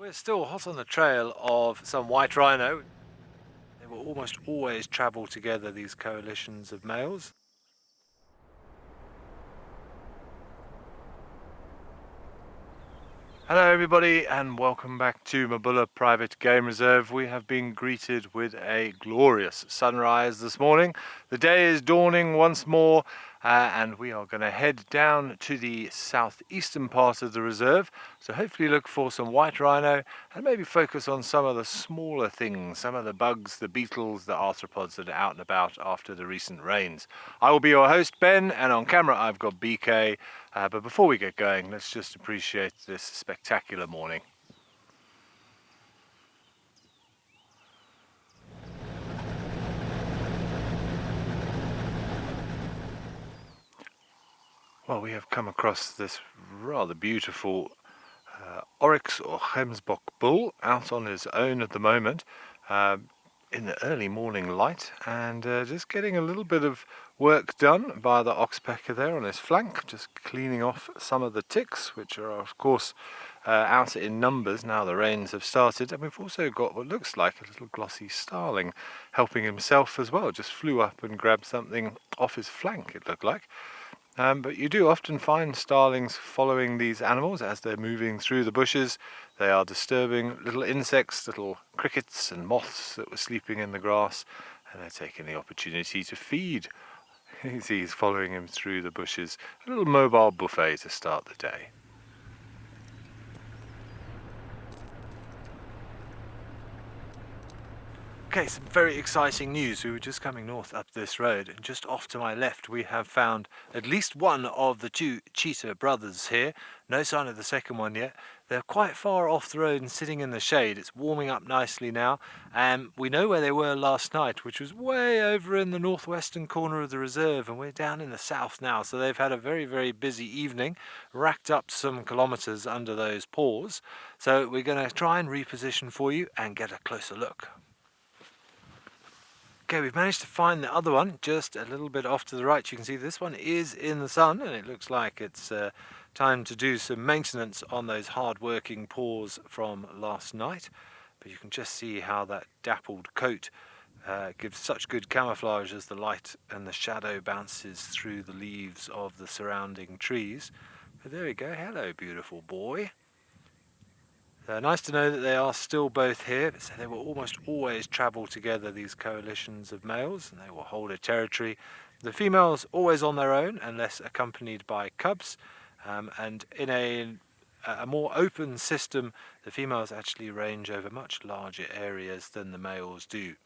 We're still hot on the trail of some white rhino. They will almost always travel together, these coalitions of males. Hello everybody and welcome back to Mabula Private Game Reserve. We have been greeted with a glorious sunrise this morning. The day is dawning once more and we are going to head down to the southeastern part of the reserve. So hopefully look for some white rhino and maybe focus on some of the smaller things, some of the bugs, the beetles, the arthropods that are out and about after the recent rains. I will be your host Ben, and on camera I've got BK. But before we get going, let's just appreciate this spectacular morning. Well, we have come across this rather beautiful oryx or gemsbok bull out on his own at the moment in the early morning light, and just getting a little bit of work done by the oxpecker there on his flank, just cleaning off some of the ticks, which are of course out in numbers now the rains have started. And we've also got what looks like a little glossy starling helping himself as well, just flew up and grabbed something off his flank, it looked like. But you do often find starlings following these animals as they're moving through the bushes. They are disturbing little insects, little crickets and moths that were sleeping in the grass, and they're taking the opportunity to feed. He's following him through the bushes. A little mobile buffet to start the day. Okay, some very exciting news. We were just coming north up this road, and just off to my left we have found at least one of the two cheetah brothers here. No sign of the second one yet. They're quite far off the road and sitting in the shade. It's warming up nicely now, and we know where they were last night, which was way over in the northwestern corner of the reserve, and we're down in the south now. So they've had a very, very busy evening, racked up some kilometers under those paws. So we're going to try and reposition for you and get a closer look. Okay, we've managed to find the other one just a little bit off to the right. You can see this one is in the sun, and it looks like it's time to do some maintenance on those hard-working paws from last night. But you can just see how that dappled coat gives such good camouflage as the light and the shadow bounces through the leaves of the surrounding trees. But there we go. Hello, beautiful boy. Nice to know that they are still both here. So they will almost always travel together, these coalitions of males, and they will hold a territory. The females always on their own unless accompanied by cubs, and in a more open system the females actually range over much larger areas than the males do.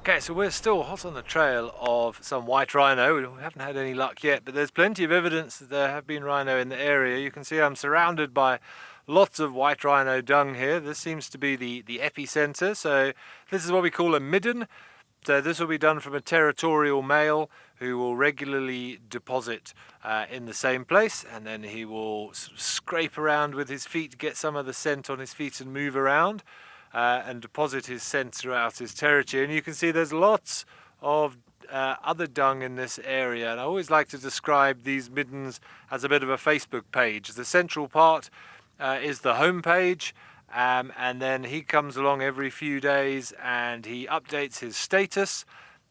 Okay, so we're still hot on the trail of some white rhino. We haven't had any luck yet, but there's plenty of evidence that there have been rhino in the area. You can see I'm surrounded by lots of white rhino dung here. This seems to be the epicenter. So this is what we call a midden. So this will be done from a territorial male who will regularly deposit in the same place, and then he will sort of scrape around with his feet, get some of the scent on his feet and move around. And deposit his scent throughout his territory. And you can see there's lots of other dung in this area, and I always like to describe these middens as a bit of a Facebook page. The central part is the home page, and then he comes along every few days and he updates his status,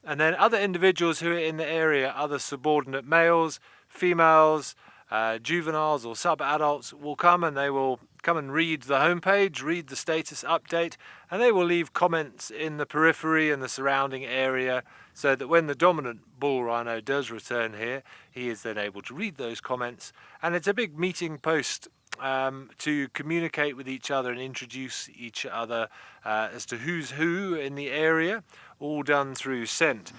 and then other individuals who are in the area, other subordinate males, females, juveniles or sub-adults will come, and they will come and read the homepage, read the status update, and they will leave comments in the periphery and the surrounding area, so that when the dominant bull rhino does return here, he is then able to read those comments. And it's a big meeting post to communicate with each other and introduce each other as to who's who in the area, all done through scent.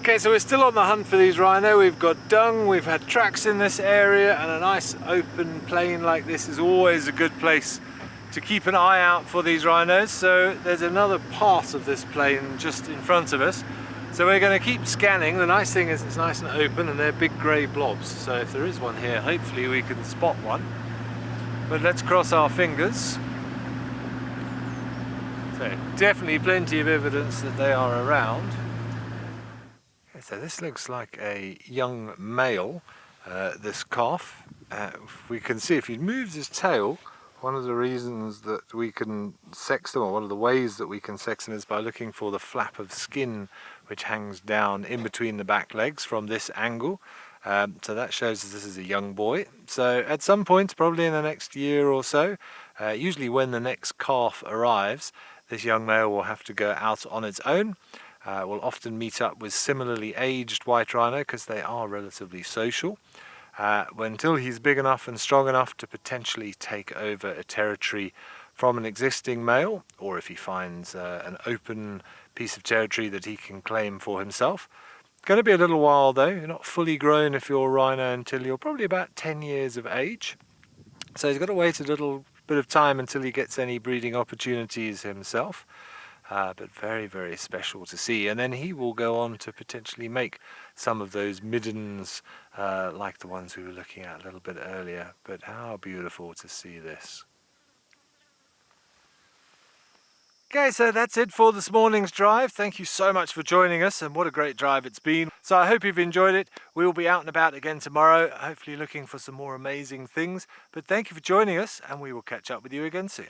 Okay, so we're still on the hunt for these rhino. We've got dung, we've had tracks in this area, and a nice open plain like this is always a good place to keep an eye out for these rhinos. So there's another part of this plain just in front of us. So we're going to keep scanning. The nice thing is it's nice and open, and they're big grey blobs. So if there is one here, hopefully we can spot one. But let's cross our fingers. So definitely plenty of evidence that they are around. So this looks like a young male, this calf. we can see if he moves his tail, one of the reasons that we can sex them, or one of the ways that we can sex them, is by looking for the flap of skin which hangs down in between the back legs from this angle. So that shows us this is a young boy. So at some point, probably in the next year or so, usually when the next calf arrives, this young male will have to go out on its own. Will often meet up with similarly aged white rhino because they are relatively social. Until he's big enough and strong enough to potentially take over a territory from an existing male, or if he finds an open piece of territory that he can claim for himself. Going to be a little while though. You're not fully grown if you're a rhino until you're probably about 10 years of age. So he's got to wait a little bit of time until he gets any breeding opportunities himself. But very, very special to see. And then he will go on to potentially make some of those middens like the ones we were looking at a little bit earlier. But how beautiful to see this. Okay, so that's it for this morning's drive. Thank you so much for joining us, and what a great drive it's been. So I hope you've enjoyed it. We will be out and about again tomorrow, hopefully looking for some more amazing things. But thank you for joining us, and we will catch up with you again soon.